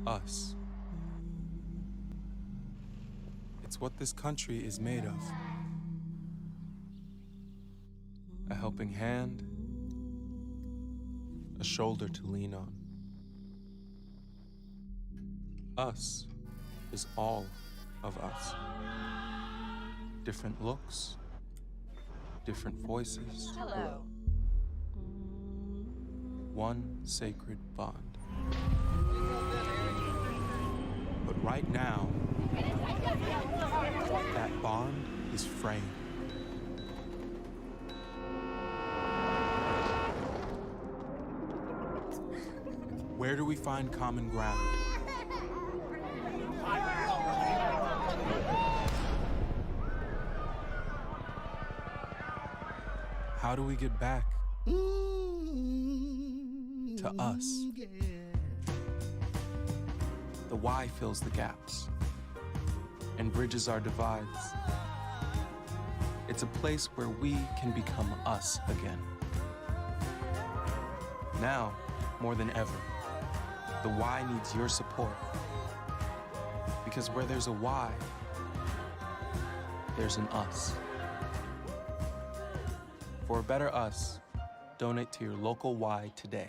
us. It's what this country is made of. A helping hand, a shoulder to lean on. Us is all of us. Different looks, different voices. Hello. One sacred bond. But right now, that bond is framed. Where do we find common ground? How do we get back to us? The Y fills the gaps and bridges our divides. It's a place where we can become us again. Now, more than ever, the Y needs your support. Because where there's a Y, there's an us. For a better us, donate to your local Y today.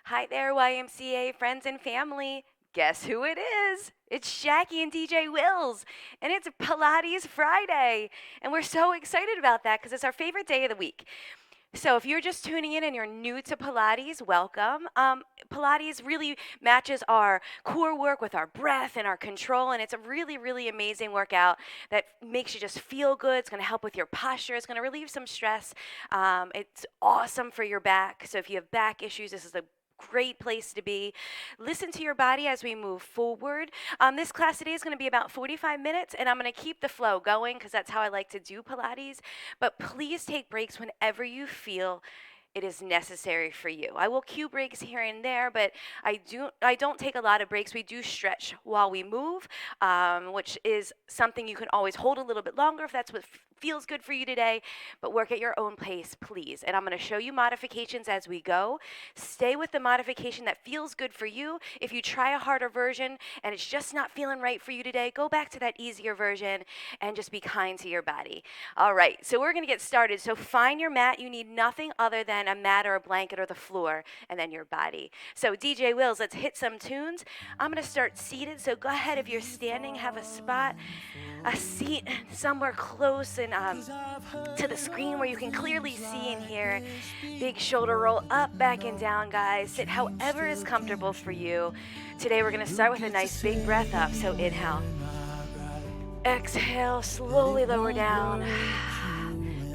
Hi there, YMCA friends and family. Guess who it is? It's Shaggy and DJ Wills, and it's Pilates Friday. And we're so excited about that because it's our favorite day of the week. So if you're just tuning in and you're new to Pilates, welcome. Pilates really matches our core work with our breath and our control, and it's a really, really amazing workout that makes you just feel good. It's going to help with your posture. It's going to relieve some stress. It's awesome for your back. So if you have back issues, this is a great place to be. Listen to your body as we move forward. This class today is going to be about 45 minutes, and I'm going to keep the flow going because that's how I like to do Pilates. But please take breaks whenever you feel it is necessary for you. I will cue breaks here and there, but I don't take a lot of breaks. We do stretch while we move, which is something you can always hold a little bit longer if that's what feels good for you today, but work at your own pace, please. And I'm going to show you modifications as we go. Stay with the modification that feels good for you. If you try a harder version and it's just not feeling right for you today, go back to that easier version and just be kind to your body. All right, so we're going to get started. So find your mat. You need nothing other than a mat or a blanket or the floor, and then your body. So DJ Wills, let's hit some tunes. I'm going to start seated, so go ahead. If you're standing, have a spot, a seat somewhere close and to the screen where you can clearly see and hear. Big shoulder roll up, back, and down, guys. Sit however is comfortable for you. Today we're going to start with a nice big breath up. So inhale. Exhale, slowly lower down.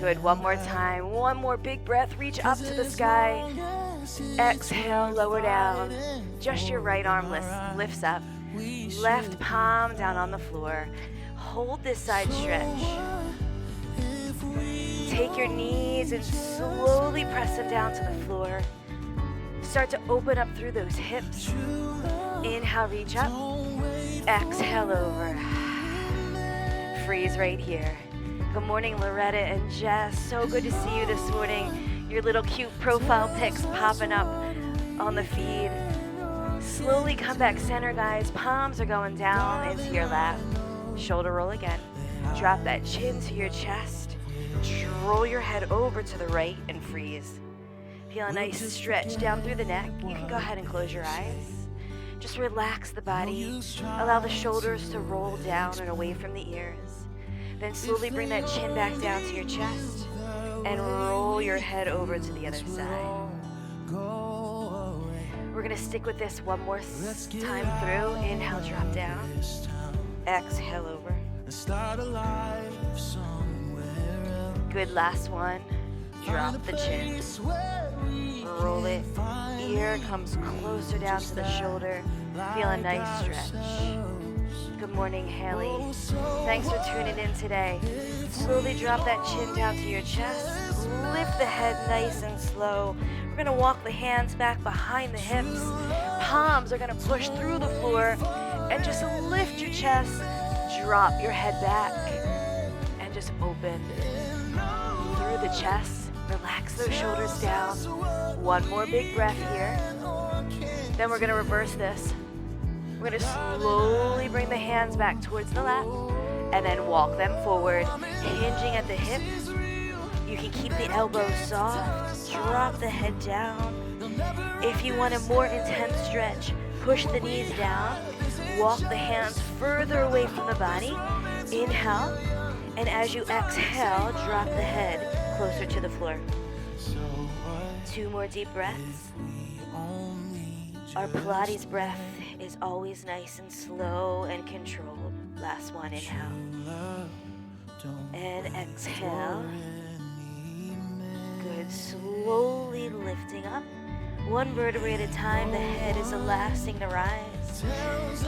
Good, one more time. One more big breath, reach up to the sky. Exhale, lower down. Just your right arm lifts up. Left palm down on the floor. Hold this side stretch. Take your knees and slowly press them down to the floor. Start to open up through those hips. Inhale, reach up. Exhale, over. Freeze right here. Good morning, Loretta and Jess. So good to see you this morning. Your little cute profile pics popping up on the feed. Slowly come back center, guys. Palms are going down into your lap. Shoulder roll again. Drop that chin to your chest. Roll your head over to the right and freeze. Feel a nice stretch down through the neck. You can go ahead and close your eyes. Just relax the body. Allow the shoulders to roll down and away from the ears. Then slowly bring that chin back down to your chest and roll your head over to the other side. We're gonna stick with this one more time through. Inhale, drop down. Exhale over. Good, last one. Drop the chin. Roll it. Ear comes closer down to the shoulder. Feel a nice stretch. Good morning, Haley. Thanks for tuning in today. Slowly drop that chin down to your chest. Lift the head nice and slow. We're gonna walk the hands back behind the hips. Palms are gonna push through the floor. And just lift your chest. Drop your head back. And just open through the chest. Relax those shoulders down. One more big breath here. Then we're gonna reverse this. We're gonna slowly bring the hands back towards the lap and then walk them forward, hinging at the hips. You can keep the elbows soft, drop the head down. If you want a more intense stretch, push the knees down, walk the hands further away from the body. Inhale, and as you exhale, drop the head closer to the floor. 2 more deep breaths. Our Pilates breath is always nice and slow and controlled. Last one, inhale. And exhale. Good, slowly lifting up. One vertebrae at a time, the head is the last thing to rise.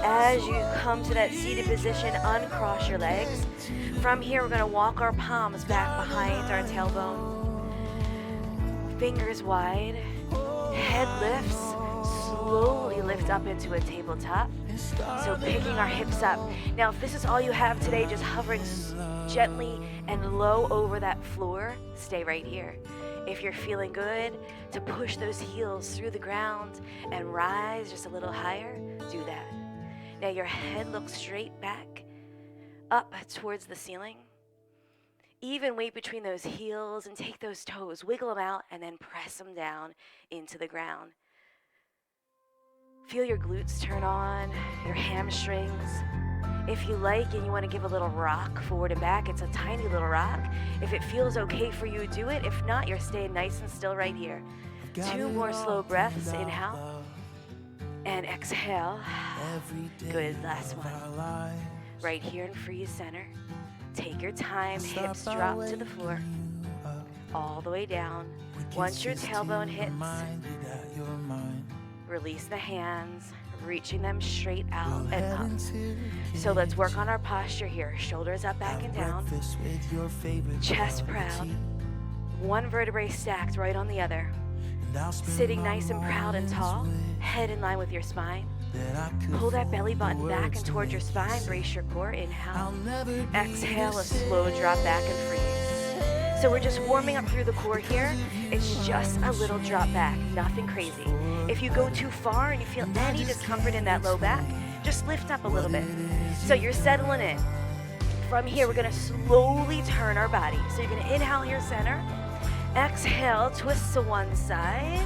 As you come to that seated position, uncross your legs. From here, we're gonna walk our palms back behind our tailbone. Fingers wide, head lifts, slowly lift up into a tabletop. So picking our hips up. Now, if this is all you have today, just hovering gently and low over that floor, stay right here. If you're feeling good to push those heels through the ground and rise just a little higher, do that. Now your head looks straight back, up towards the ceiling. Even weight between those heels and take those toes, wiggle them out, and then press them down into the ground. Feel your glutes turn on, your hamstrings. If you like and you want to give a little rock forward and back, it's a tiny little rock. If it feels okay for you, do it. If not, you're staying nice and still right here. 2 more slow breaths. Inhale and exhale. Good, last one. Right here in freeze center. Take your time, hips drop to the floor. All the way down. Once your tailbone hits, release the hands, reaching them straight out and up. So let's work on our posture here. Shoulders up, back, and down. Chest proud. One vertebrae stacked right on the other. Sitting nice and proud and tall. Head in line with your spine. Pull that belly button back and towards your spine. Brace your core. Inhale. Exhale, a slow drop back and freeze. So we're just warming up through the core here. It's just a little drop back, nothing crazy. If you go too far and you feel any discomfort in that low back, just lift up a little bit. So you're settling in. From here, we're gonna slowly turn our body. So you're gonna inhale here, center. Exhale, twist to one side.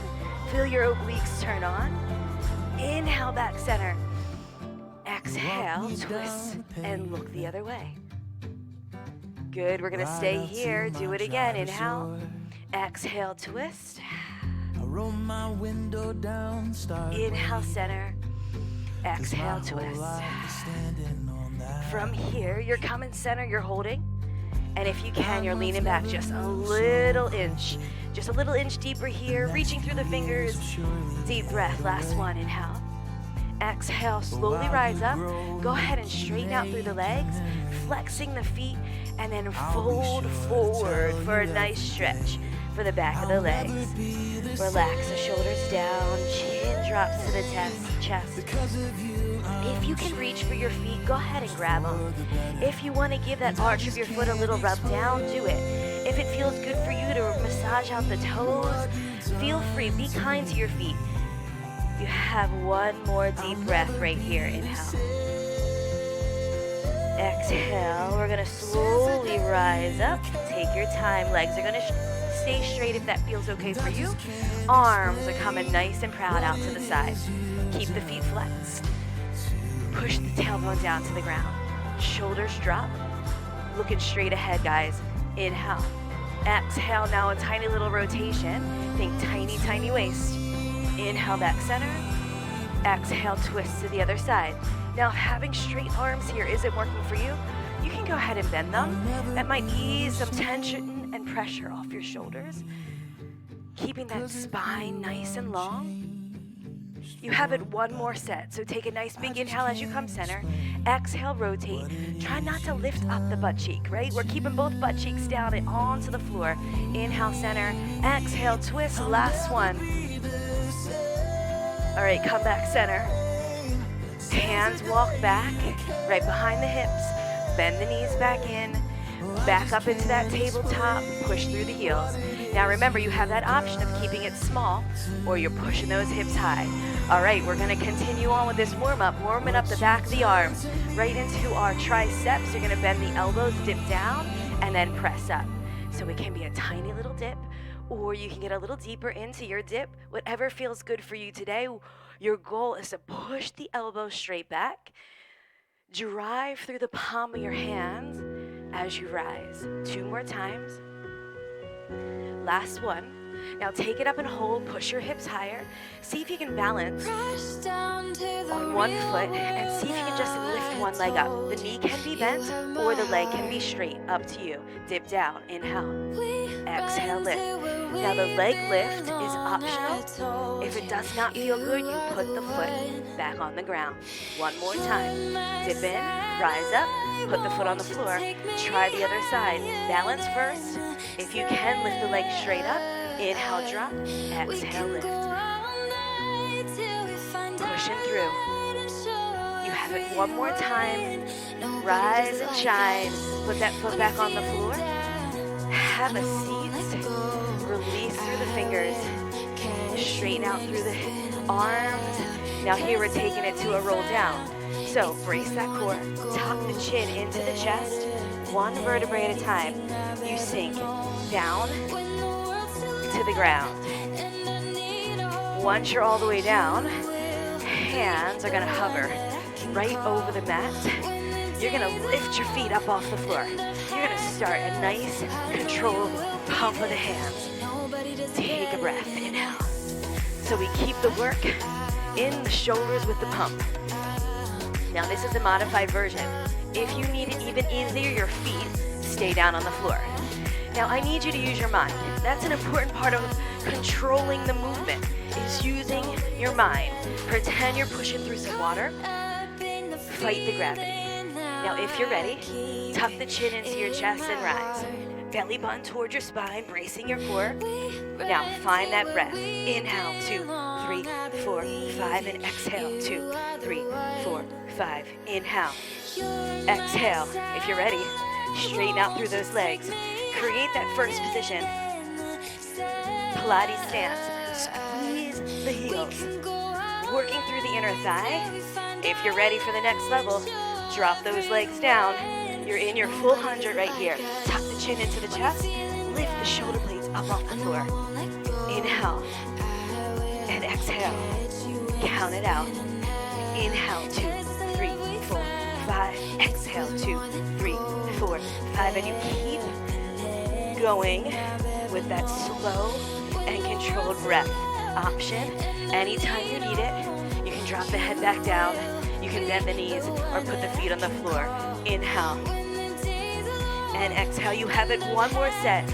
Feel your obliques turn on. Inhale, back center. Exhale, twist, and look the other way. Good, we're gonna stay here. Do it again. Inhale, exhale, twist. Inhale, center. Exhale, twist. From here, you're coming center, you're holding. And if you can, you're leaning back just a little inch. Just a little inch deeper here, reaching through the fingers. Deep breath, last one, inhale. Exhale, slowly rise up. Go ahead and straighten out through the legs, flexing the feet, and then fold forward for a nice stretch for the back of the legs. Relax the shoulders down, chin drops to the chest. If you can reach for your feet, go ahead and grab them. If you want to give that arch of your foot a little rub down, do it. If it feels good for you to massage out the toes, feel free. Be kind to your feet. You have one more deep breath right here. Inhale. Exhale. We're gonna slowly rise up. Take your time. Legs are gonna stay straight if that feels okay for you. Arms are coming nice and proud out to the side. Keep the feet flexed. Push the tailbone down to the ground. Shoulders drop. Looking straight ahead, guys. Inhale. Exhale, now a tiny little rotation. Think tiny, tiny waist. Inhale, back center. Exhale, twist to the other side. Now, if having straight arms here isn't working for you, you can go ahead and bend them. That might ease some tension and pressure off your shoulders, keeping that spine nice and long. You have it one more set, so take a nice big inhale as you come center. Exhale, rotate. Try not to lift up the butt cheek, right? We're keeping both butt cheeks down and onto the floor. Inhale, center. Exhale, twist. Last one. All right, come back center. Hands walk back, right behind the hips. Bend the knees back in. Back up into that tabletop. Push through the heels. Now remember, you have that option of keeping it small or you're pushing those hips high. All right, we're gonna continue on with this warm-up, warming up the back of the arms, right into our triceps. You're gonna bend the elbows, dip down, and then press up. So it can be a tiny little dip, or you can get a little deeper into your dip, whatever feels good for you today. Your goal is to push the elbows straight back, drive through the palm of your hands as you rise. 2 more times. Last one. Now take it up and hold, push your hips higher. See if you can balance on one foot and see if you can just lift one leg up. The knee can be bent or the leg can be straight, up to you. Dip down, inhale, exhale, lift. Now the leg lift is optional. If it does not feel good, you put the foot back on the ground. One more time. Dip in, rise up, put the foot on the floor. Try the other side. Balance first. If you can, lift the leg straight up. Inhale, drop. Exhale, lift. Pushing through. You have it one more time. Rise and shine. Put that foot back on the floor. Have a seat. Release through the fingers. Straighten out through the arms. Now here we're taking it to a roll down. So brace that core. Tuck the chin into the chest. One vertebrae at a time. You sink down to the ground. Once you're all the way down, hands are gonna hover right over the mat. You're gonna lift your feet up off the floor. You're gonna start a nice, controlled pump of the hands. Take a breath, inhale. So we keep the work in the shoulders with the pump. Now this is a modified version. If you need it even easier, your feet stay down on the floor. Now I need you to use your mind. That's an important part of controlling the movement, is using your mind. Pretend you're pushing through some water. Fight the gravity. Now if you're ready, tuck the chin into your chest and rise. Belly button towards your spine, bracing your core. Now find that breath. Inhale, 2, 3, 4, 5, and exhale, 2, 3, 4, 5. Inhale, exhale. If you're ready, straighten out through those legs. Create that first position. Pilates stance. Squeeze the heels. Working through the inner thigh. If you're ready for the next level, drop those legs down. You're in your full 100 right here. Tuck the chin into the chest. Lift the shoulder blades up off the floor. Inhale and exhale. Count it out. Inhale, 2, 3, 4, 5. Exhale, 2, 3, 4, 5. And you keep going with that slow and controlled breath option. Anytime you need it, you can drop the head back down. You can bend the knees or put the feet on the floor. Inhale and exhale. You have it one more set.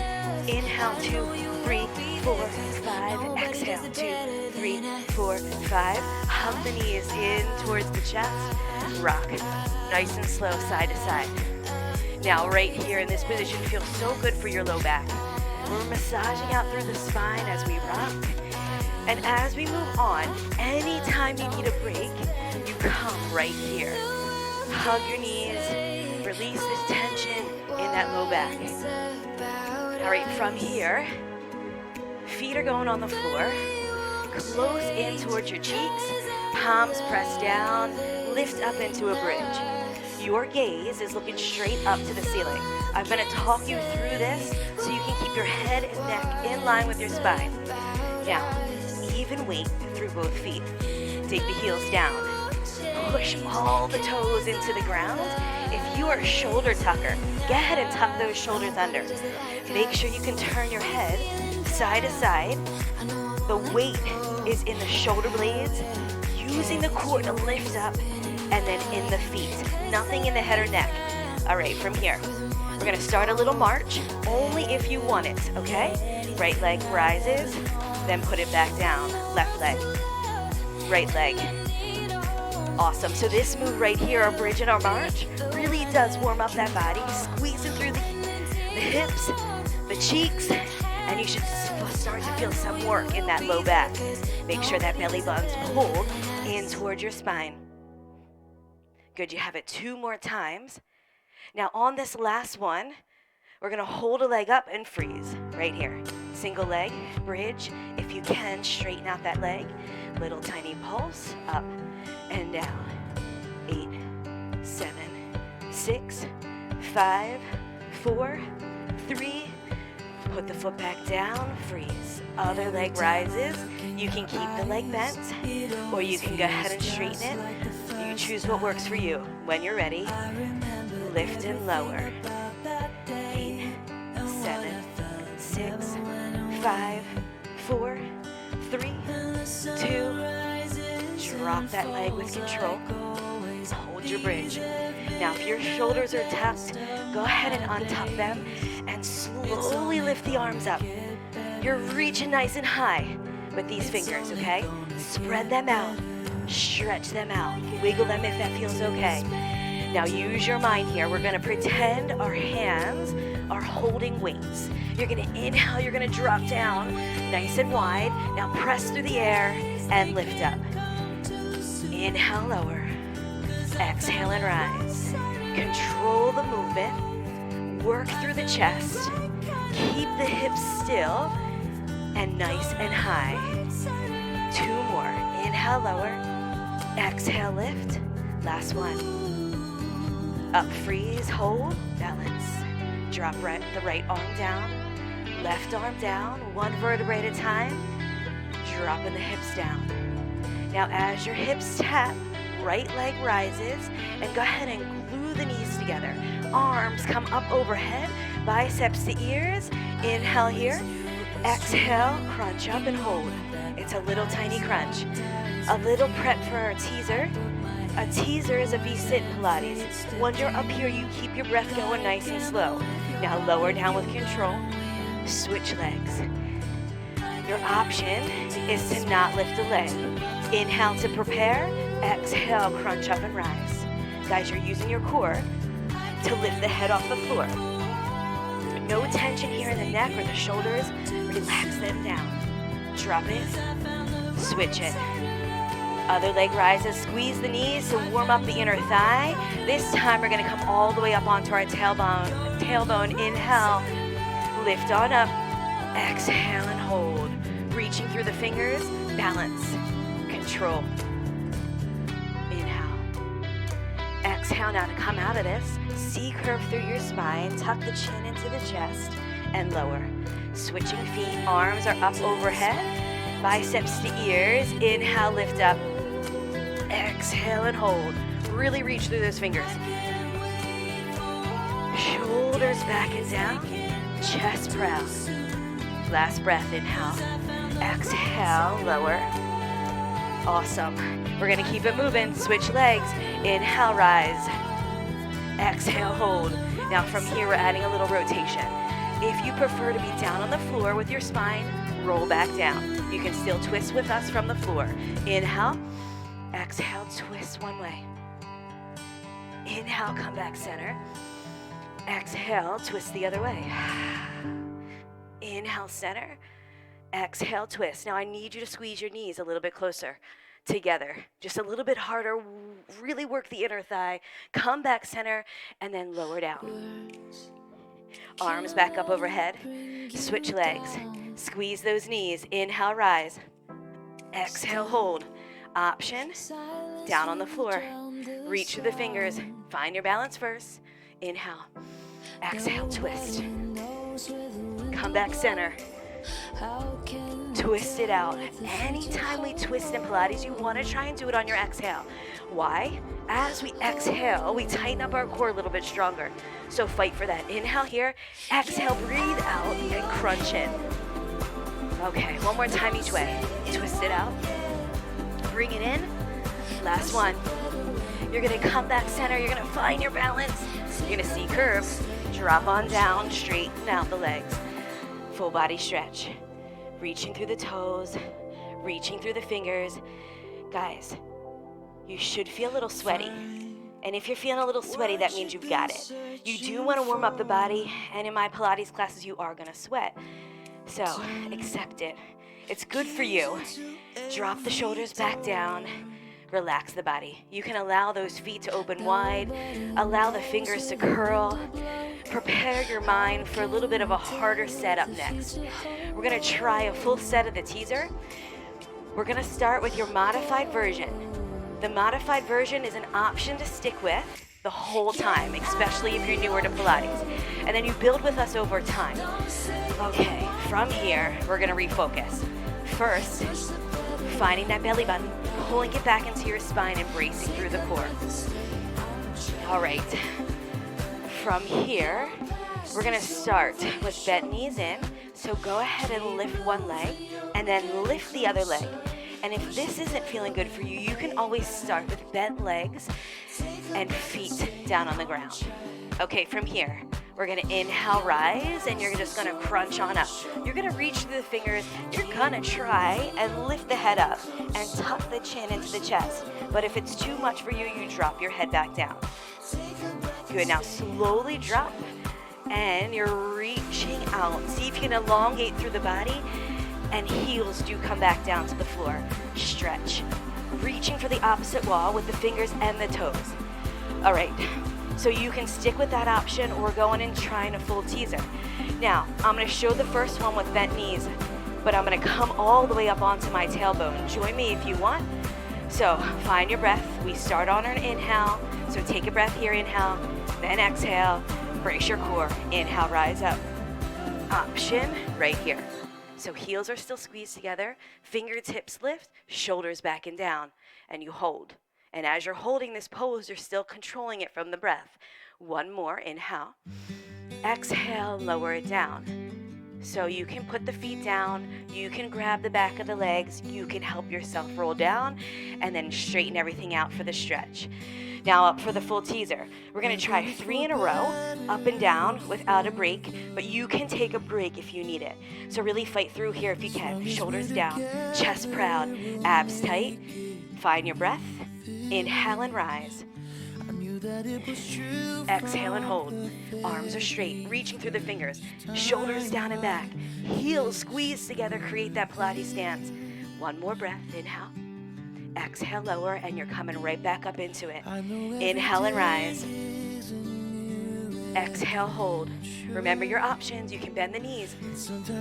Inhale, 2, 3, 4, 5. Exhale, 2, 3, 4, 5. Hug the knees in towards the chest. Rock nice and slow side to side. Now right here in this position feels so good for your low back. We're massaging out through the spine as we rock. And as we move on, anytime you need a break, you come right here. Hug your knees, release this tension in that low back. All right, from here, feet are going on the floor. close in towards your cheeks, palms pressed down, lift up into a bridge. Your gaze is looking straight up to the ceiling. I'm going to talk you through this so you can keep your head and neck in line with your spine. Now, even weight through both feet. Take the heels down. Push all the toes into the ground. If you are a shoulder tucker, go ahead and tuck those shoulders under. Make sure you can turn your head side to side. The weight is in the shoulder blades, using the core to lift up, and then in the feet. Nothing in the head or neck. All right, from here, we're gonna start a little march, only if you want it, okay? Right leg rises, then put it back down. Left leg, right leg. Awesome. So this move right here, our bridge and our march, really does warm up that body, squeezing through the hips, the cheeks, and you should start to feel some work in that low back. Make sure that belly button's pulled in towards your spine. Good, you have it 2 more times. Now on this last one, we're gonna hold a leg up and freeze right here. Single leg, bridge. If you can, straighten out that leg. Little tiny pulse, up and down. 8, 7, 6, 5, 4, 3. Put the foot back down, freeze. Other leg rises. You can keep the leg bent, or you can go ahead and straighten it. You choose what works for you. When you're ready, lift and lower. 8, 7, 6, 5, 4, 3, 2. Drop that leg with control. Hold your bridge. Now, if your shoulders are tucked, go ahead and untuck them and slowly lift the arms up. You're reaching nice and high with these fingers, okay? Spread them out. Stretch them out. Wiggle them if that feels okay. Now use your mind here. We're gonna pretend our hands are holding weights. You're gonna inhale, you're gonna drop down nice and wide. Now press through the air and lift up. Inhale, lower. Exhale and rise. Control the movement. Work through the chest. Keep the hips still and nice and high. 2 more. Inhale, lower. Exhale, lift. Last one. Up, freeze, hold, balance. Drop the right arm down, left arm down, 1 vertebrae at a time. Dropping the hips down. Now as your hips tap, right leg rises, and go ahead and glue the knees together. Arms come up overhead, biceps to ears. Inhale here. Exhale, crunch up and hold. It's a little tiny crunch. A little prep for our teaser. A teaser is a V-sit in Pilates. When you're up here, you keep your breath going nice and slow. Now lower down with control. Switch legs. Your option is to not lift a leg. Inhale to prepare. Exhale, crunch up and rise. Guys, you're using your core to lift the head off the floor. No tension here in the neck or the shoulders. Relax them down. Drop it. Switch it. Other leg rises, squeeze the knees to warm up the inner thigh. This time we're gonna come all the way up onto our tailbone. Inhale, lift on up. Exhale and hold. Reaching through the fingers, balance, control. Inhale. Exhale now to come out of this. C-curve through your spine, tuck the chin into the chest, and lower. Switching feet, arms are up overhead, biceps to ears. Inhale, lift up. Exhale and hold. Really reach through those fingers. Shoulders back and down. Chest proud. Last breath, inhale. Exhale, lower. Awesome. We're gonna keep it moving. Switch legs. Inhale, rise. Exhale, hold. Now from here, we're adding a little rotation. If you prefer to be down on the floor with your spine, roll back down. You can still twist with us from the floor. Inhale. Exhale, twist one way. Inhale, come back center. Exhale, twist the other way. Inhale, center. Exhale, twist. Now I need you to squeeze your knees a little bit closer together. Just a little bit harder. Really work the inner thigh. Come back center and then lower down. Arms back up overhead. Switch legs. Squeeze those knees. Inhale, rise. Exhale, hold. Option, down on the floor. Reach through the fingers. Find your balance first. Inhale. Exhale, twist. Come back center. Twist it out. Anytime we twist in Pilates, you want to try and do it on your exhale. Why? As we exhale, we tighten up our core a little bit stronger. So fight for that. Inhale here. Exhale, breathe out and crunch in. Okay, one more time each way. Twist it out. Bring it in. Last one. You're going to come back center. You're going to find your balance. You're going to see curve. Drop on down, straighten out the legs. Full body stretch. Reaching through the toes, reaching through the fingers. Guys, you should feel a little sweaty. And if you're feeling a little sweaty, that means you've got it. You do want to warm up the body, and in my Pilates classes, you are going to sweat. So, accept it. It's good for you. Drop the shoulders back down. Relax the body. You can allow those feet to open wide. Allow the fingers to curl. Prepare your mind for a little bit of a harder set up next. We're going to try a full set of the teaser. We're going to start with your modified version. The modified version is an option to stick with the whole time, especially if you're newer to Pilates. And then you build with us over time. Okay, from here, we're going to refocus. First, finding that belly button, pulling it back into your spine and bracing through the core. All right. From here, we're going to start with bent knees in. So go ahead and lift one leg and then lift the other leg. And if this isn't feeling good for you, you can always start with bent legs and feet down on the ground. Okay, from here, we're going to inhale, rise, and you're just going to crunch on up. You're going to reach through the fingers. You're going to try and lift the head up and tuck the chin into the chest. But if it's too much for you, you drop your head back down. Good, now slowly drop, and you're reaching out. See if you can elongate through the body, and heels do come back down to the floor. Stretch, reaching for the opposite wall with the fingers and the toes. All right, so you can stick with that option or go in and trying a full teaser. Now, I'm gonna show the first one with bent knees, but I'm gonna come all the way up onto my tailbone. Join me if you want. So find your breath. We start on an inhale. So take a breath here, inhale, then exhale, brace your core, inhale, rise up. Option right here. So heels are still squeezed together, fingertips lift, shoulders back and down, and you hold. And as you're holding this pose, you're still controlling it from the breath. One more, inhale. Exhale, lower it down. So you can put the feet down, you can grab the back of the legs, you can help yourself roll down, and then straighten everything out for the stretch. Now up for the full teaser. We're going to try 3 in a row, up and down without a break, but you can take a break if you need it. So really fight through here if you can. Shoulders down, chest proud, abs tight. Find your breath. Inhale and rise. Exhale and hold. Arms are straight, reaching through the fingers. Shoulders down and back. Heels squeeze together, create that Pilates stance. One more breath. Inhale. Exhale, lower, and you're coming right back up into it. Inhale and rise. Exhale, hold. Remember your options. You can bend the knees.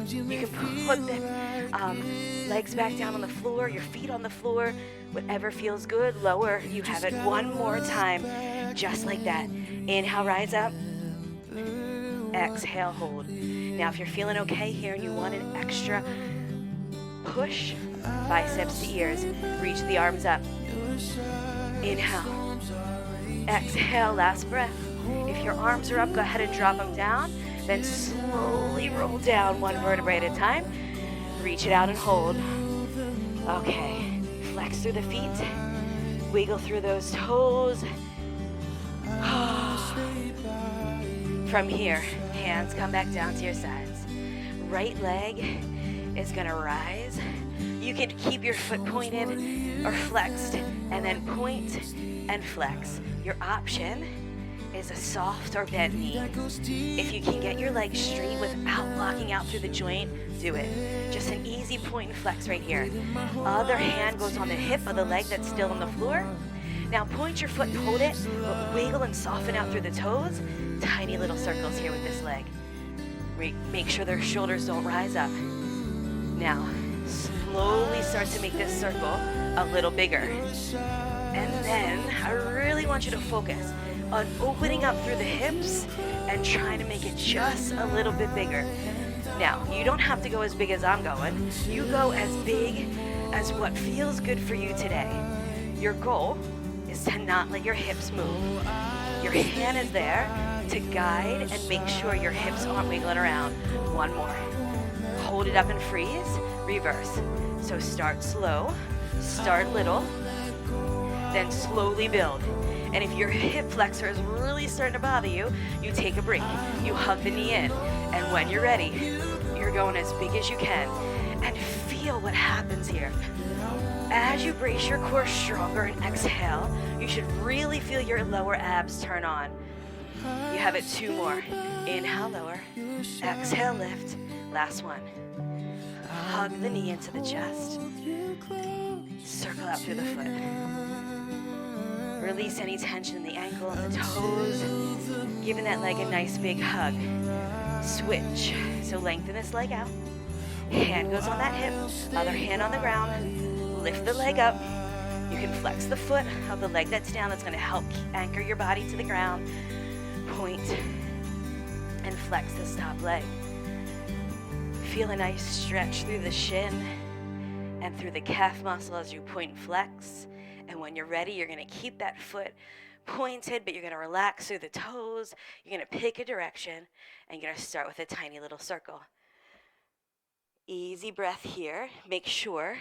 You can put the legs back down on the floor, your feet on the floor. Whatever feels good, lower. You have it one more time, just like that. Inhale, rise up. Exhale, hold. Now, if you're feeling okay here and you want an extra push, biceps to ears, reach the arms up. Inhale. Exhale, last breath. If your arms are up, go ahead and drop them down. Then slowly roll down one vertebrae at a time. Reach it out and hold. Okay, flex through the feet. Wiggle through those toes. From here, hands come back down to your sides. Right leg is gonna rise. You can keep your foot pointed or flexed, and then point and flex. Your option is a soft or bent knee. If you can get your legs straight without locking out through the joint, do it. Just an easy point and flex right here. Other hand goes on the hip of the leg that's still on the floor. Now point your foot and hold it, but wiggle and soften out through the toes. Tiny little circles here with this leg. Make sure their shoulders don't rise up. Now, slowly start to make this circle a little bigger. And then I really want you to focus on opening up through the hips and trying to make it just a little bit bigger. Now, you don't have to go as big as I'm going. You go as big as what feels good for you today. Your goal is to not let your hips move. Your hand is there to guide and make sure your hips aren't wiggling around. One more. Hold it up and freeze, reverse. So start slow, start little, then slowly build. And if your hip flexor is really starting to bother you, you take a break. You hug the knee in. And when you're ready, you're going as big as you can. And feel what happens here. As you brace your core stronger and exhale, you should really feel your lower abs turn on. You have it 2 more. Inhale, lower. Exhale, lift. Last one. Hug the knee into the chest. Circle out through the foot. Release any tension in the ankle and the toes. Giving that leg a nice big hug. Switch. So lengthen this leg out. Hand goes on that hip. Other hand on the ground. Lift the leg up. You can flex the foot of the leg that's down. That's going to help anchor your body to the ground. Point and flex the top leg. Feel a nice stretch through the shin and through the calf muscle as you point and flex. And when you're ready, you're going to keep that foot pointed, but you're going to relax through the toes. You're going to pick a direction, and you're going to start with a tiny little circle. Easy breath here. Make sure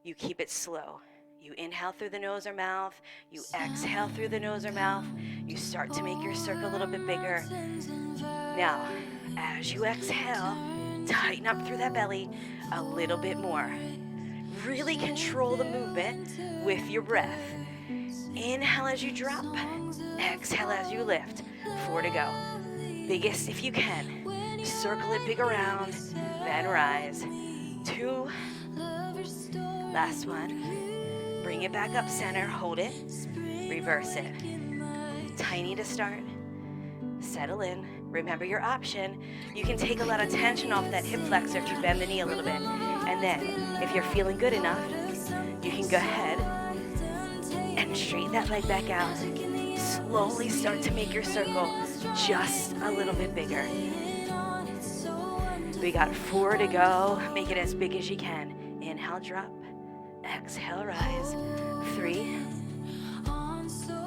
you keep it slow. You inhale through the nose or mouth. You exhale through the nose or mouth. You start to make your circle a little bit bigger. Now, as you exhale, tighten up through that belly a little bit more. Really control the movement with your breath. Inhale as you drop. Exhale as you lift. 4 to go. Biggest if you can. Circle it big around, then rise. 2. Last one. Bring it back up center. Hold it. Reverse it. Tiny to start. Settle in. Remember your option. You can take a lot of tension off that hip flexor if you bend the knee a little bit. And then, if you're feeling good enough, you can go ahead and straighten that leg back out. Slowly start to make your circle just a little bit bigger. We got 4 to go. Make it as big as you can. Inhale, drop. Exhale, rise. 3,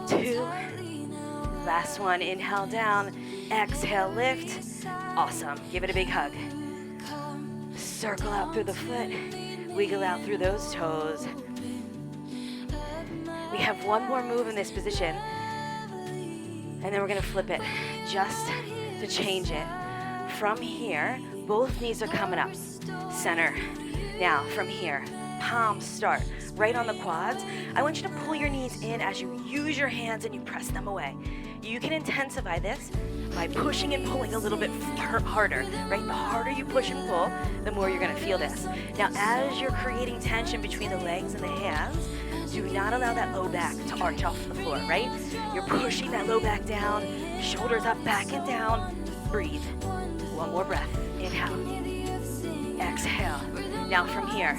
2. Last one. Inhale, down. Exhale, lift. Awesome. Give it a big hug. Circle out through the foot. Wiggle out through those toes. We have one more move in this position. And then we're going to flip it just to change it. From here, both knees are coming up. Center. Now, from here, palms start right on the quads. I want you to pull your knees in as you use your hands and you press them away. You can intensify this by pushing and pulling a little bit harder, right? The harder you push and pull, the more you're going to feel this. Now, as you're creating tension between the legs and the hands, do not allow that low back to arch off the floor, right? You're pushing that low back down, shoulders up, back and down. Breathe. One more breath. Inhale. Exhale. Now from here,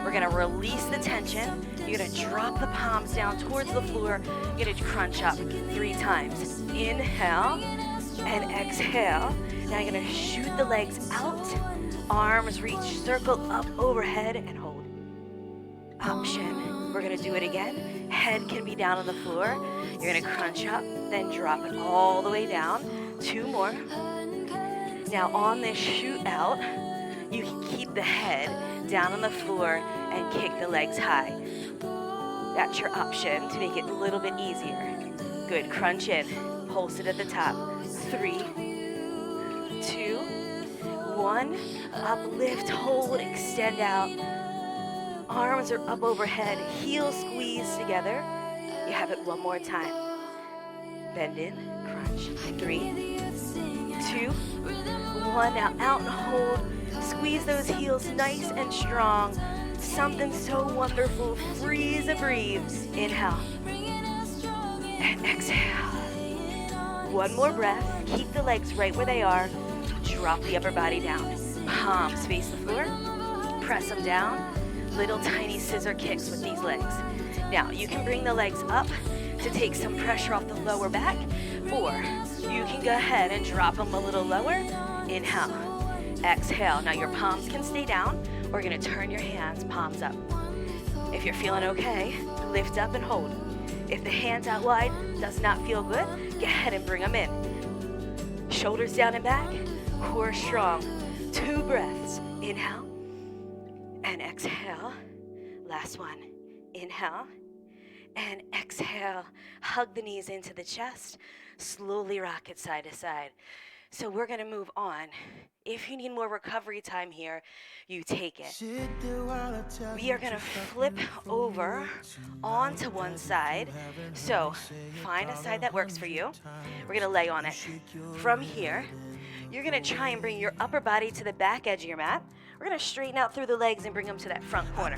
we're going to release the tension. You're going to drop the palms down towards the floor. You're going to crunch up 3 times. Inhale and exhale. Now you're going to shoot the legs out. Arms reach, circle up overhead and hold. Option. We're going to do it again. Head can be down on the floor. You're going to crunch up, then drop it all the way down. 2 more. Now on this shoot out, you can keep the head down on the floor and kick the legs high. That's your option to make it a little bit easier. Good, crunch in, pulse it at the top. 3, 2, 1, uplift, hold, extend out. Arms are up overhead, heels squeeze together. You have it one more time. Bend in, crunch. 3, 2, 1, now out and hold. Squeeze those heels nice and strong. Something so wonderful. Freeze and breathe. Inhale. And exhale. One more breath. Keep the legs right where they are. Drop the upper body down. Palms face the floor. Press them down. Little tiny scissor kicks with these legs. Now, you can bring the legs up to take some pressure off the lower back, or you can go ahead and drop them a little lower. Inhale, exhale. Now your palms can stay down. We're gonna turn your hands, palms up. If you're feeling okay, lift up and hold. If the hands out wide does not feel good, go ahead and bring them in. Shoulders down and back, core strong. 2 breaths. Inhale and exhale. Last one. Inhale and exhale. Hug the knees into the chest. Slowly rock it side to side. So we're gonna move on. If you need more recovery time here, you take it. We are gonna flip over onto one side. So find a side that works for you. We're gonna lay on it. From here, you're gonna try and bring your upper body to the back edge of your mat. We're gonna straighten out through the legs and bring them to that front corner.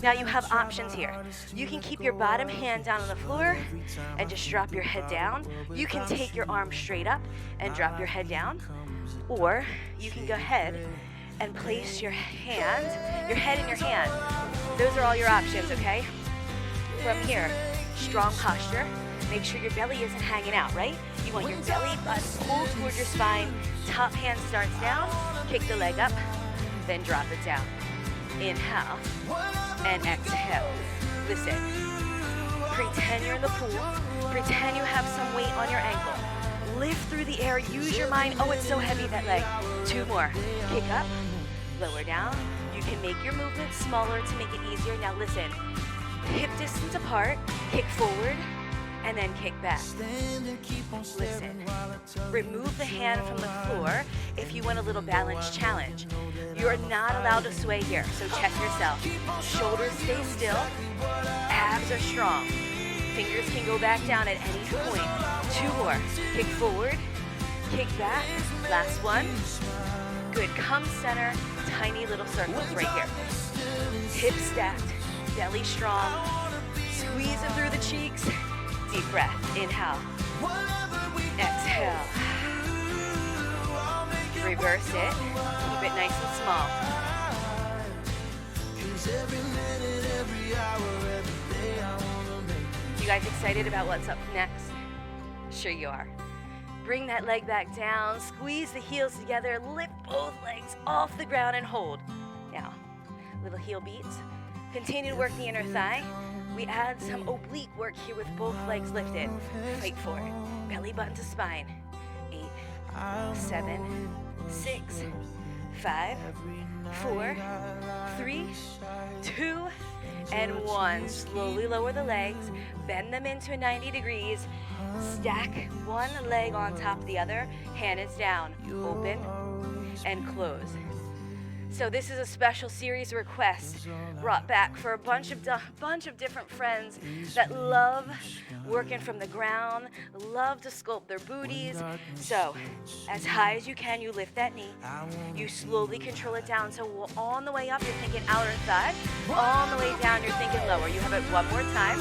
Now you have options here. You can keep your bottom hand down on the floor and just drop your head down. You can take your arm straight up and drop your head down. Or you can go ahead and place your head in your hand. Those are all your options, okay? From here, strong posture. Make sure your belly isn't hanging out, right? You want your belly button pulled towards your spine. Top hand starts down, kick the leg up, then drop it down. Inhale and exhale. Listen, pretend you're in the pool. Pretend you have some weight on your ankle. Lift through the air, use your mind. Oh, it's so heavy, that leg. 2 more. Kick up, lower down. You can make your movement smaller to make it easier. Now listen, hip distance apart, kick forward, and then kick back. Listen, remove the hand from the floor if you want a little balance challenge. You're not allowed to sway here, so check yourself. Shoulders stay still, abs are strong. Fingers can go back down at any point. 2 more. Kick forward, kick back. Last one. Good. Come center. Tiny little circles right here. Hips stacked, belly strong. Squeeze it through the cheeks. Deep breath. Inhale. Exhale. Reverse it. Keep it nice and small. You guys excited about what's up next? Sure you are. Bring that leg back down, squeeze the heels together, lift both legs off the ground and hold. Now, little heel beats. Continue to work the inner thigh. We add some oblique work here with both legs lifted. Fight for it. Belly button to spine. 8, 7, 6, 5, 4, 3, 2, and 1. Slowly lower the legs, bend them into a 90 degrees, stack one leg on top of the other, hand is down, open and close. So this is a special series request brought back for a bunch of different friends that love working from the ground, love to sculpt their booties. So as high as you can, you lift that knee. You slowly control it down. So on the way up, you're thinking outer thigh. On the way down, you're thinking lower. You have it one more time.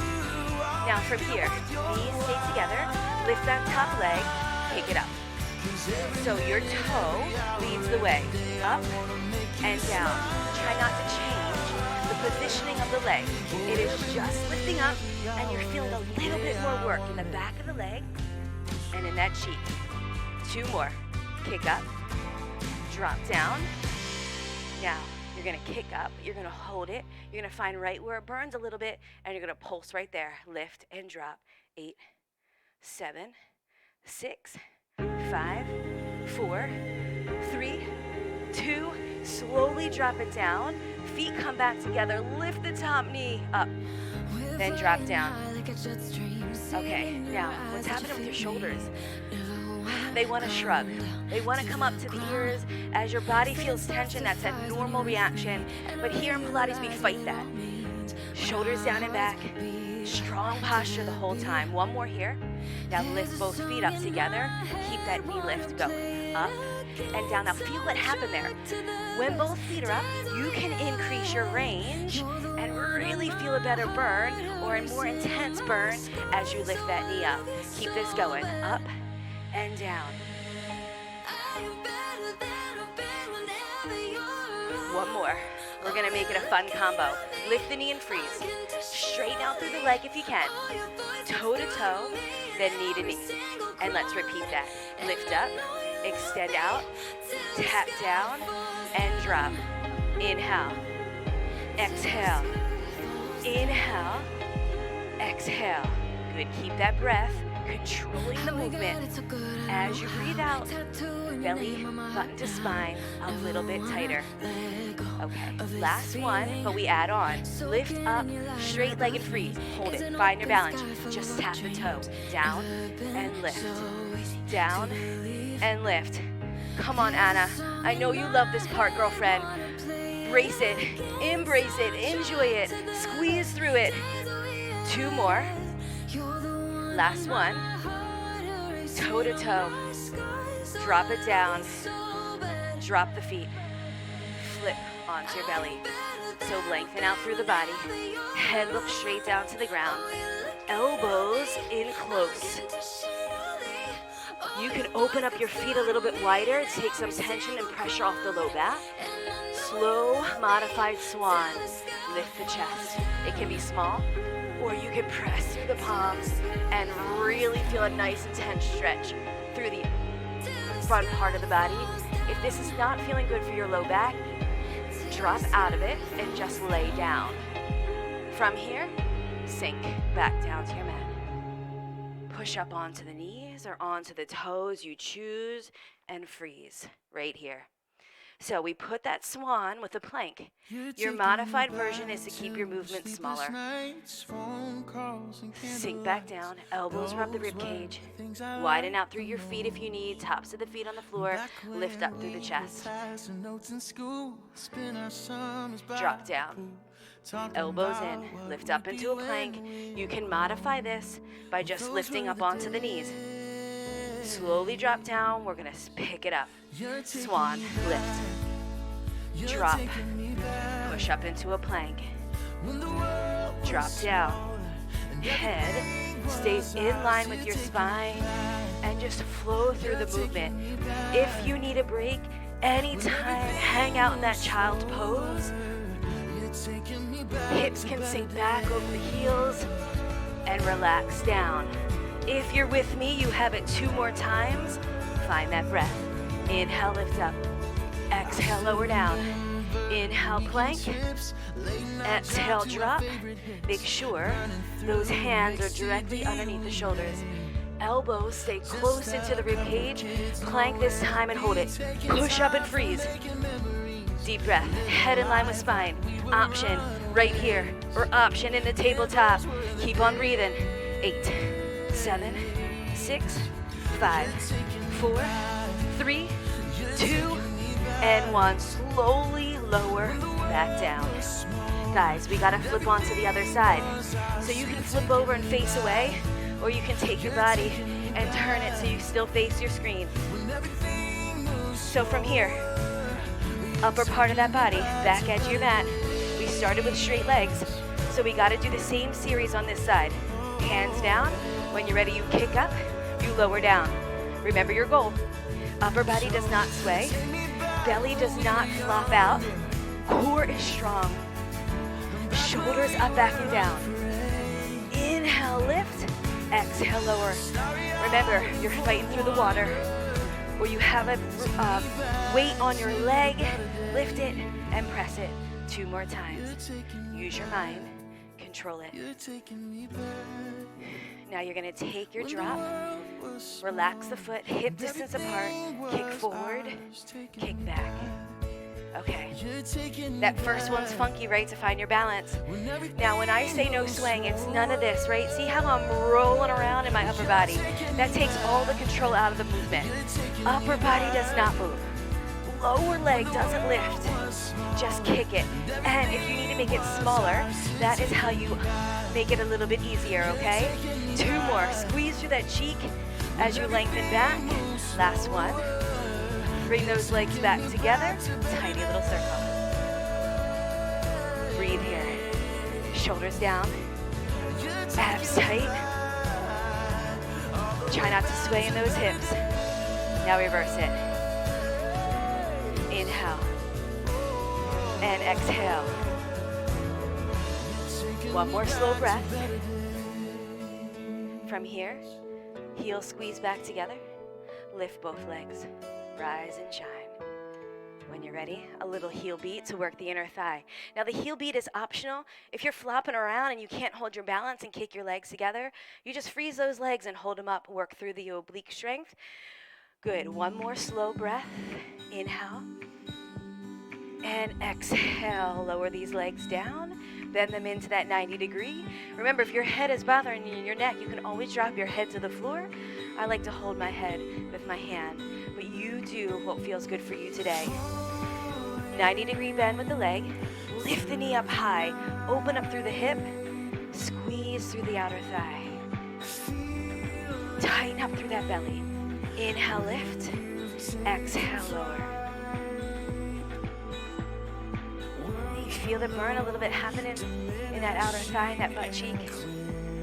Now from here, knees stay together. Lift that top leg, pick it up. So your toe leads the way. Up and down. Try not to change the positioning of the leg. It is just lifting up, and you're feeling a little bit more work in the back of the leg and in that cheek. 2 more. Kick up, drop down. Now, you're gonna kick up, you're gonna hold it, you're gonna find right where it burns a little bit, and you're gonna pulse right there. Lift and drop. 8, 7, 6, 5, 4, 3, 2, slowly drop it down. Feet come back together. Lift the top knee up. Then drop down. Okay, now what's happening with your shoulders? They want to shrug. They want to come up to the ears. As your body feels tension, that's a normal reaction. But here in Pilates, we fight that. Shoulders down and back. Strong posture the whole time. One more here. Now lift both feet up together. Keep that knee lift going. Up and down. Now feel what happened there. When both feet are up, you can increase your range and really feel a better burn or a more intense burn as you lift that knee up. Keep this going. Up and down. One more. We're gonna make it a fun combo. Lift the knee and freeze. Straighten out through the leg if you can. Toe to toe, then knee to knee. And let's repeat that. Lift up, extend out, tap down, and drop. Inhale, exhale, inhale, exhale. Good, keep that breath, controlling the movement. As you breathe out, belly button to spine a little bit tighter. Okay, last one, but we add on. Lift up, straight leg and freeze. Hold it, find your balance. Just tap the toe, down and lift, down and lift. Come on, Anna. I know you love this part, girlfriend. Brace it, embrace it, enjoy it, squeeze through it. 2 more. Last one. Toe to toe. Drop it down. Drop the feet. Flip onto your belly. So lengthen out through the body. Head looks straight down to the ground. Elbows in close. You can open up your feet a little bit wider, take some tension and pressure off the low back. Slow, modified swan. Lift the chest. It can be small, or you can press through the palms and really feel a nice intense stretch through the front part of the body. If this is not feeling good for your low back, drop out of it and just lay down. From here, sink back down to your mat. Push up onto the knees or onto the toes you choose and freeze right here. So we put that swan with a plank. Your modified version is to keep your movement smaller. Sink back down, elbows rub the rib cage. Widen out through your feet if you need, tops of the feet on the floor. Lift up through the chest. Drop down. Elbows in, lift up into a plank. You can modify this by just lifting up onto the knees. Slowly drop down, we're gonna pick it up. Swan, lift. Drop, push up into a plank. Drop down. Head stays in line with your spine and just flow through the movement. If you need a break, anytime, hang out in that child's pose. Hips can sink back over the heels and relax down. If you're with me, you have it 2 more times. Find that breath. Inhale, lift up. Exhale, lower down. Inhale, plank. Exhale, drop. Make sure those hands are directly underneath the shoulders. Elbows stay close into the rib cage. Plank this time and hold it. Push up and freeze. Deep breath. Head in line with spine. Option right here, or option in the tabletop. Keep on breathing. 8, 7, 6, 5, 4, 3, 2, and 1. Slowly lower back down. Guys, we gotta flip onto the other side. So you can flip over and face away, or you can take your body and turn it so you still face your screen. So from here, upper part of that body, back edge of your mat. We started with straight legs, so we gotta do the same series on this side. Hands down. When you're ready, you kick up, you lower down. Remember your goal. Upper body does not sway. Belly does not flop out. Core is strong. Shoulders up, back, and down. Inhale, lift. Exhale, lower. Remember, you're fighting through the water. Or you have a weight on your leg. Lift it and press it 2 more times. Use your mind. Control it. Now you're going to take your drop. Relax the foot, hip distance apart. Kick forward, kick back. Okay. That first one's funky, right, to find your balance. Now, when I say no swaying, it's none of this, right? See how I'm rolling around in my upper body? That takes all the control out of the movement. Upper body does not move. Lower leg doesn't lift. Just kick it. And if you need to make it smaller, that is how you make it a little bit easier, okay? 2 more. Squeeze through that cheek as you lengthen back. Last one. Bring those legs back together. Tiny little circle. Breathe here. Shoulders down. Abs tight. Try not to sway in those hips. Now reverse it. Inhale. and exhale. One more slow breath. From here, heels squeeze back together. Lift both legs. Rise and shine. When you're ready, a little heel beat to work the inner thigh. Now the heel beat is optional. If you're flopping around and you can't hold your balance and kick your legs together, you just freeze those legs and hold them up. Work through the oblique strength. Good. One more slow breath. Inhale. And exhale. Lower these legs down. Bend them into that 90 degree. Remember, if your head is bothering you in your neck, you can always drop your head to the floor. I like to hold my head with my hand, but you do what feels good for you today. 90 degree bend with the leg. Lift the knee up high. Open up through the hip. Squeeze through the outer thigh. Tighten up through that belly. Inhale, lift. Exhale, lower. You feel the burn a little bit happening in that outer thigh and that butt cheek?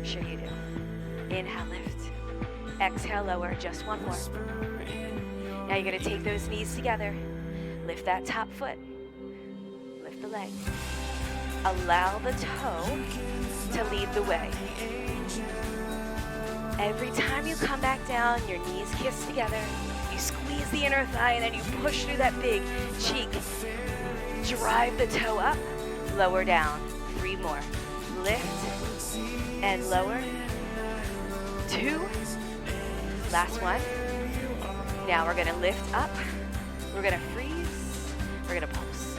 Sure you do. Inhale, lift. Exhale, lower. Just one more. Now you're going to take those knees together. Lift that top foot. Lift the leg. Allow the toe to lead the way. Every time you come back down, your knees kiss together. You squeeze the inner thigh and then you push through that big cheek. Drive the toe up, lower down. 3 more. Lift and lower. 2. Last one. Now we're gonna lift up. We're gonna freeze. We're gonna pulse.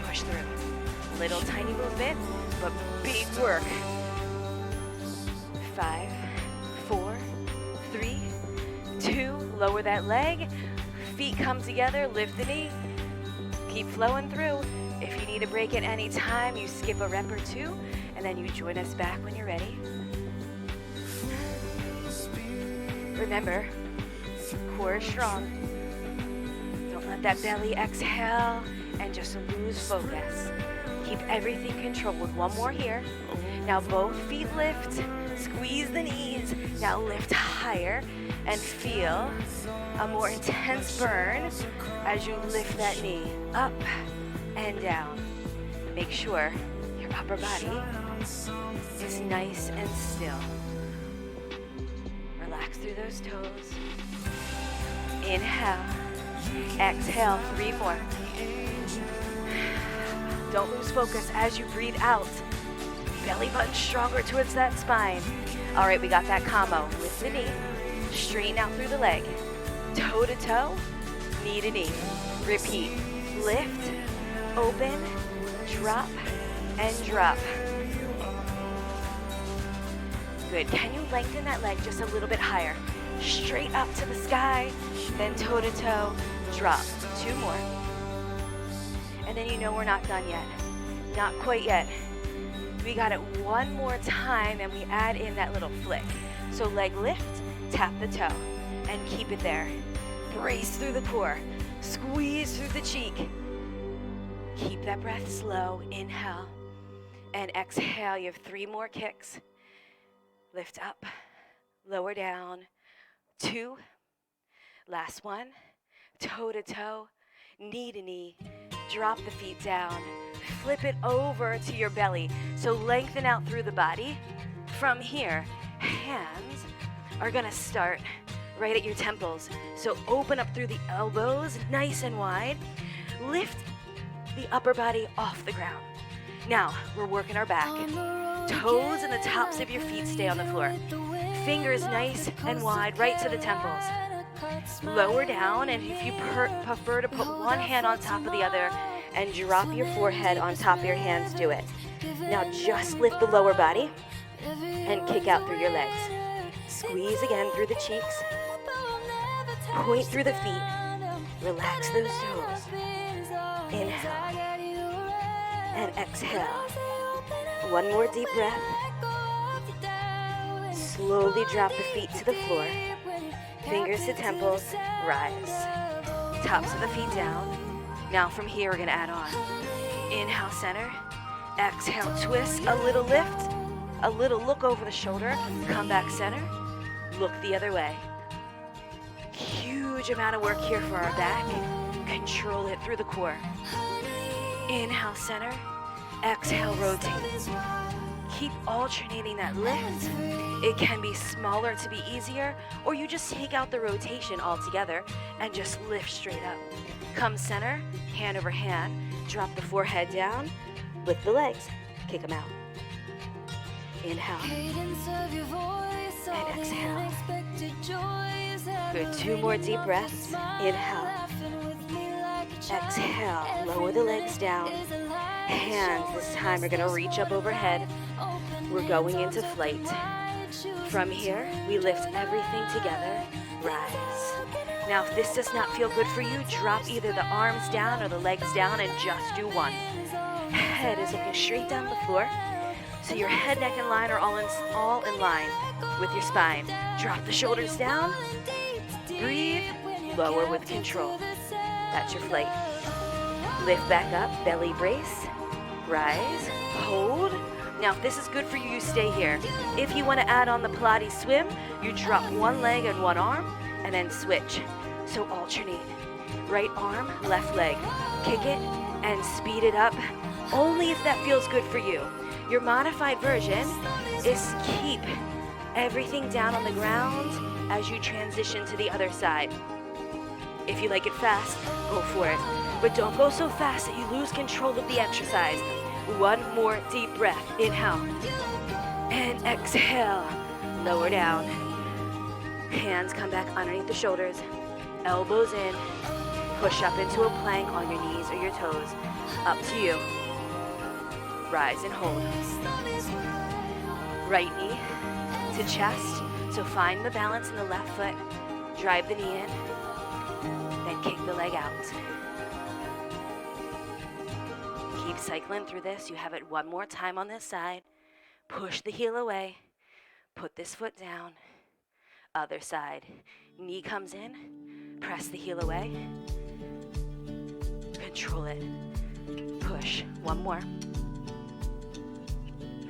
Push through. Little tiny movement, but big work. 5, 4, 3, 2. Lower that leg. Feet come together. Lift the knee. Keep flowing through. If you need a break at any time, you skip a rep or 2, and then you join us back when you're ready. Remember, core is strong. Don't let that belly exhale and just lose focus. Keep everything controlled. One more here. Now both feet lift. Squeeze the knees. Now lift higher and feel a more intense burn as you lift that knee up and down. Make sure your upper body is nice and still. Relax through those toes. Inhale. Exhale. 3 more. Don't lose focus as you breathe out. Belly button stronger towards that spine. All right, we got that combo. Lift the knee. Straighten out through the leg. Toe to toe. Knee to knee. Repeat. Lift. Open. Drop. And drop. Good. Can you lengthen that leg just a little bit higher? Straight up to the sky. Then toe to toe. Drop. 2 more. And then you know we're not done yet. Not quite yet. We got it one more time and we add in that little flick. So leg lift, tap the toe, and keep it there. Brace through the core. Squeeze through the cheek. Keep that breath slow. Inhale and exhale. You have 3 more kicks. Lift up, lower down. 2. Last one. Toe to toe, knee to knee. Drop the feet down. Flip it over to your belly. So lengthen out through the body. From here, hands are gonna start right at your temples. So open up through the elbows, nice and wide. Lift the upper body off the ground. Now, we're working our back. Toes and the tops of your feet stay on the floor. Fingers nice and wide, right to the temples. Lower down, and if you prefer to put one hand on top of the other and drop your forehead on top of your hands, do it. Now just lift the lower body and kick out through your legs. Squeeze again through the cheeks. Point through the feet. Relax those toes. Inhale and exhale. One more deep breath. Slowly drop the feet to the floor. Fingers to temples. Rise. Tops of the feet down. Now from here, we're gonna add on. Inhale, center. Exhale, twist. A little lift. A little look over the shoulder. Come back center. Look the other way. Huge amount of work here for our back. Control it through the core. Inhale, center. Exhale, rotate. Keep alternating that lift. It can be smaller to be easier, or you just take out the rotation altogether and just lift straight up. Come center, hand over hand. Drop the forehead down. Lift the legs. Kick them out. Inhale. And exhale. Good. 2 more deep breaths. Inhale. Exhale. Lower the legs down. Hands. This time we're going to reach up overhead. We're going into flight. From here, we lift everything together. Rise. Now, if this does not feel good for you, drop either the arms down or the legs down and just do one. Head is looking straight down the floor. So your head, neck, and line are all in line with your spine. Drop the shoulders down. Breathe. Lower with control. That's your flight. Lift back up. Belly brace. Rise. Hold. Now, if this is good for you, you stay here. If you want to add on the Pilates swim, you drop one leg and one arm and then switch. So alternate. Right arm, left leg. Kick it and speed it up. Only if that feels good for you. Your modified version is keep everything down on the ground as you transition to the other side. If you like it fast, go for it. But don't go so fast that you lose control of the exercise. One more deep breath. Inhale. And exhale. Lower down. Hands come back underneath the shoulders. Elbows in. Push up into a plank on your knees or your toes. Up to you. Rise and hold. Right knee to chest. So find the balance in the left foot. Drive the knee in. Then kick the leg out. Keep cycling through this. You have it one more time on this side. Push the heel away. Put this foot down. Other side. Knee comes in. Press the heel away. Control it. Push. One more.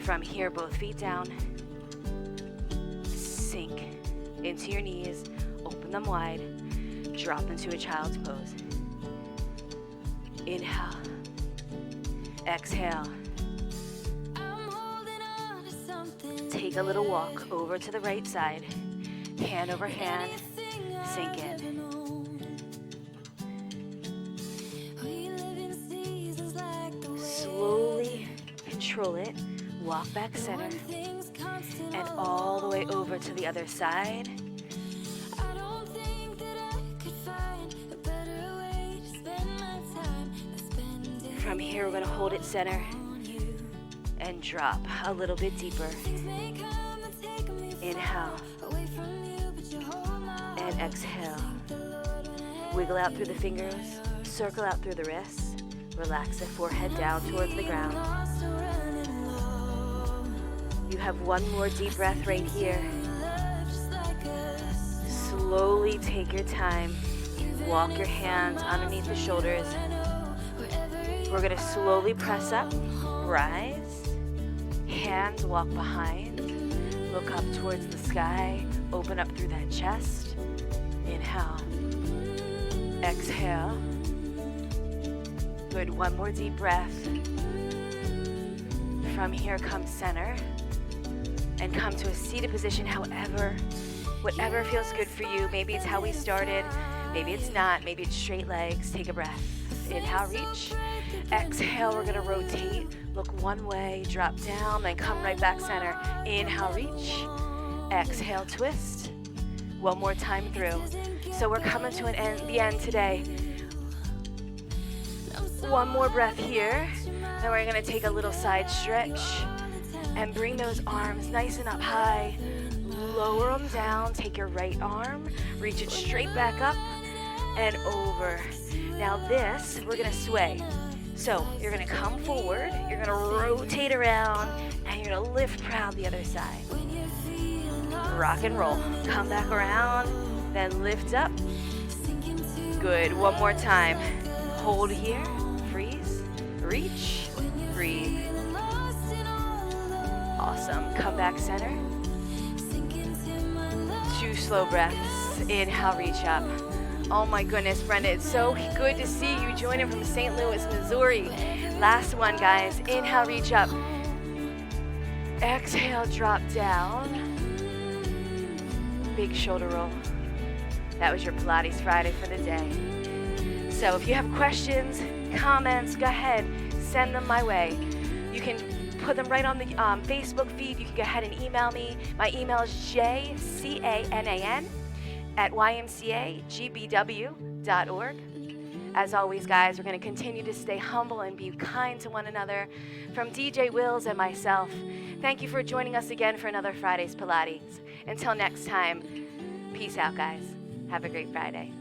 From here, both feet down. Sink into your knees. Open them wide. Drop into a child's pose. Inhale. Exhale. Take a little walk over to the right side. Hand over hand. Sink in. Slowly control it. Walk back center. And all the way over to the other side. From here, we're going to hold it center and drop a little bit deeper. Inhale and exhale. Wiggle out through the fingers, circle out through the wrists. Relax the forehead down towards the ground. You have one more deep breath right here. Slowly take your time. Walk your hands underneath the shoulders. We're going to slowly press up, rise, hands walk behind, look up towards the sky, open up through that chest, inhale, exhale, good, one more deep breath. From here, come center, and come to a seated position, whatever feels good for you. Maybe it's how we started, maybe it's not, maybe it's straight legs. Take a breath. Inhale, reach. Exhale, we're gonna rotate. Look one way, drop down, then come right back center. Inhale, reach. Exhale, twist. One more time through. So we're coming to the end today. One more breath here. Then we're gonna take a little side stretch and bring those arms nice and up high. Lower them down. Take your right arm, reach it straight back up and over. Now this, we're gonna sway. So you're gonna come forward, you're gonna rotate around, and you're gonna lift proud the other side. Rock and roll. Come back around, then lift up. Good, one more time. Hold here, freeze, reach, breathe. Awesome, come back center. 2 slow breaths. Inhale, reach up. Oh my goodness, Brenda, it's so good to see you joining from St. Louis, Missouri. Last one, guys. Inhale, reach up. Exhale, drop down. Big shoulder roll. That was your Pilates Friday for the day. So if you have questions, comments, go ahead, send them my way. You can put them right on the Facebook feed. You can go ahead and email me. My email is jcanan@ymcagbw.org. As always, guys, we're going to continue to stay humble and be kind to one another. From DJ Wills and myself, thank you for joining us again for another Friday's Pilates. Until next time, peace out, guys. Have a great Friday.